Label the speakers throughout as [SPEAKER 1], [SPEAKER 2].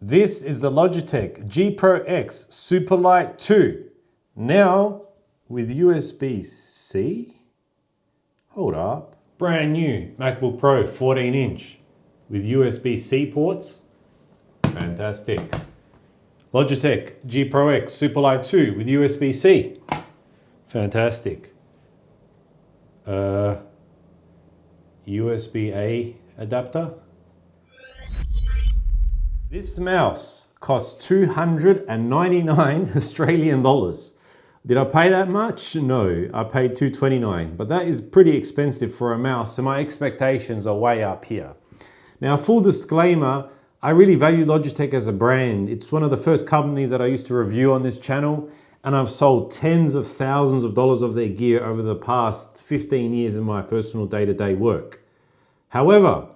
[SPEAKER 1] This is the Logitech G Pro X Superlight 2. Now with USB-C. Hold up. Brand new MacBook Pro 14-inch with USB-C ports. Fantastic. Logitech G Pro X Superlight 2 with USB-C. Fantastic. USB-A adapter. This mouse costs 299 Australian dollars. Did I pay that much? No, I paid 229, but that is pretty expensive for a mouse, so my expectations are way up here. Now, full disclaimer, I really value Logitech as a brand. It's one of the first companies that I used to review on this channel, and I've sold tens of thousands of dollars of their gear over the past 15 years in my personal day-to-day work. However,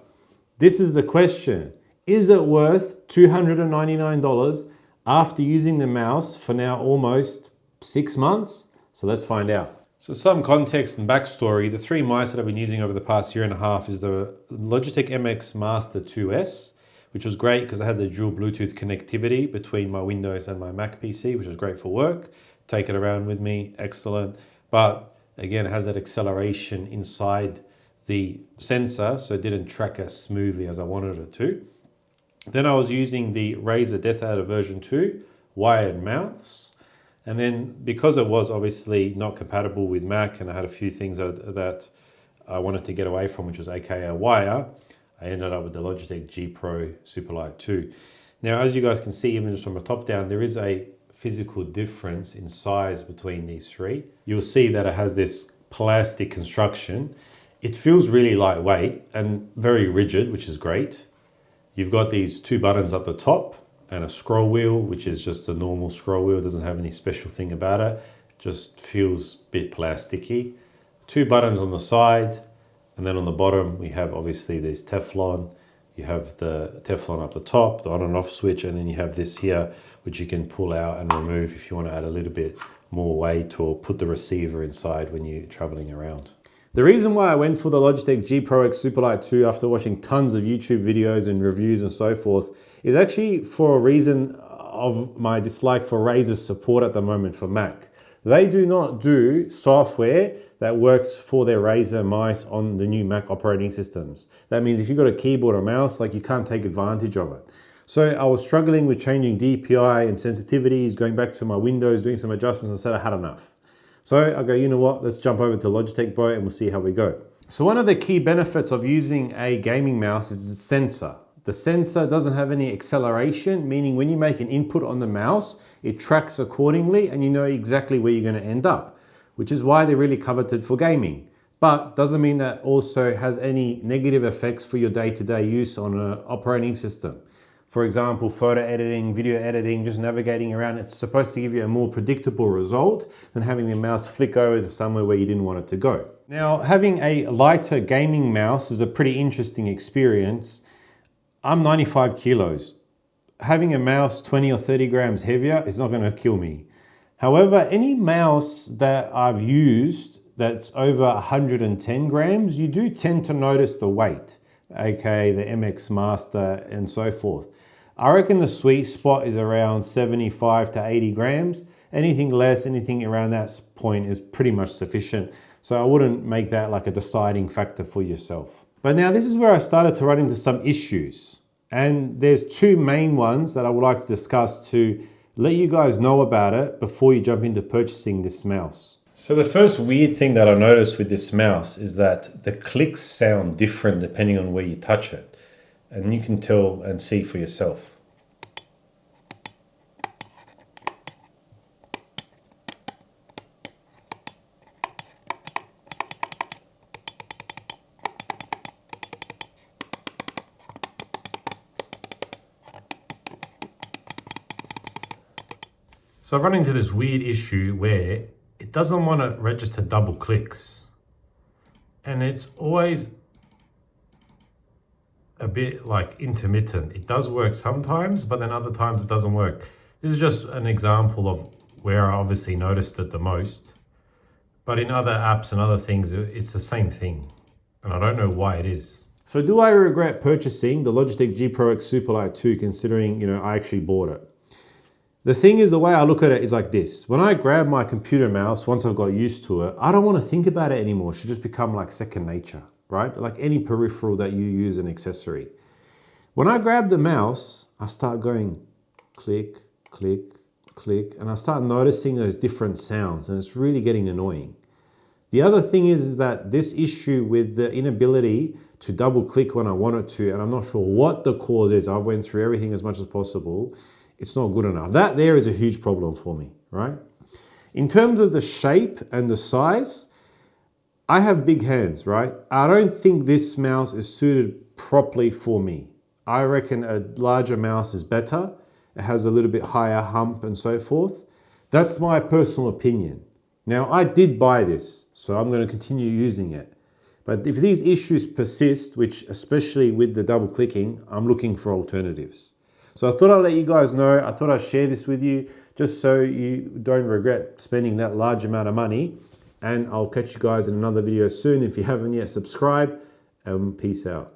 [SPEAKER 1] this is the question. Is it worth $299 after using the mouse for now almost 6 months? So let's find out. So some context and backstory, the three mice that I've been using over the past year and a half is the Logitech MX Master 2S, which was great because I had the dual Bluetooth connectivity between my Windows and my Mac PC, which was great for work. Take it around with me, excellent. But again, it has that acceleration inside the sensor, so it didn't track as smoothly as I wanted it to. Then I was using the Razer Death Adder version 2 wired mouse. And then because it was obviously not compatible with Mac and I had a few things that I wanted to get away from, which was AKA wire, I ended up with the Logitech G Pro Superlight 2. Now, as you guys can see, even just from the top down, there is a physical difference in size between these three. You'll see that it has this plastic construction. It feels really lightweight and very rigid, which is great. You've got these two buttons at the top and a scroll wheel, which is just a normal scroll wheel. It doesn't have any special thing about it. It just feels a bit plasticky. Two buttons on the side, and then on the bottom, we have obviously this Teflon. You have the Teflon up the top, the on and off switch, and then you have this here, which you can pull out and remove if you want to add a little bit more weight or put the receiver inside when you're traveling around. The reason why I went for the Logitech G Pro X Superlight 2 after watching tons of YouTube videos and reviews and so forth is actually for a reason of my dislike for Razer's support at the moment for Mac. They do not do software that works for their Razer mice on the new Mac operating systems. That means if you've got a keyboard or mouse, like you can't take advantage of it. So I was struggling with changing DPI and sensitivities, going back to my Windows, doing some adjustments and said I had enough. So I go, you know what, let's jump over to Logitech boat and we'll see how we go. So one of the key benefits of using a gaming mouse is the sensor. The sensor doesn't have any acceleration, meaning when you make an input on the mouse, it tracks accordingly and you know exactly where you're going to end up, which is why they're really coveted for gaming. But doesn't mean that also has any negative effects for your day-to-day use on an operating system. For example, photo editing, video editing, just navigating around, it's supposed to give you a more predictable result than having the mouse flick over to somewhere where you didn't want it to go. Now, having a lighter gaming mouse is a pretty interesting experience. I'm 95 kilos. Having a mouse 20 or 30 grams heavier is not going to kill me. However, any mouse that I've used that's over 110 grams, you do tend to notice the weight, aka the MX Master and so forth. I reckon the sweet spot is around 75 to 80 grams. Anything less, anything around that point is pretty much sufficient. So I wouldn't make that like a deciding factor for yourself. But now this is where I started to run into some issues. And there's two main ones that I would like to discuss to let you guys know about it before you jump into purchasing this mouse. So the first weird thing that I noticed with this mouse is that the clicks sound different depending on where you touch it. And you can tell and see for yourself. So I've run into this weird issue where it doesn't want to register double clicks. And it's always a bit like intermittent. It does work sometimes, but then other times it doesn't work. This is just an example of where I obviously noticed it the most. But in other apps and other things, it's the same thing. And I don't know why it is. So do I regret purchasing the Logitech G Pro X Superlight 2 considering, I actually bought it? The thing is, the way I look at it is like this. When I grab my computer mouse, once I've got used to it, I don't want to think about it anymore. It should just become like second nature, right? Like any peripheral that you use, an accessory. When I grab the mouse, I start going click, click, click, and I start noticing those different sounds, and it's really getting annoying. The other thing is that this issue with the inability to double click when I want it to, and I'm not sure what the cause is. I went through everything as much as possible. It's not good enough. That there is a huge problem for me, right? In terms of the shape and the size, I have big hands, right? I don't think this mouse is suited properly for me. I reckon a larger mouse is better. It has a little bit higher hump and so forth. That's my personal opinion. Now, I did buy this, so I'm going to continue using it. But if these issues persist, which especially with the double clicking, I'm looking for alternatives. So I thought I'd let you guys know. I thought I'd share this with you just so you don't regret spending that large amount of money. And I'll catch you guys in another video soon. If you haven't yet, subscribe and peace out.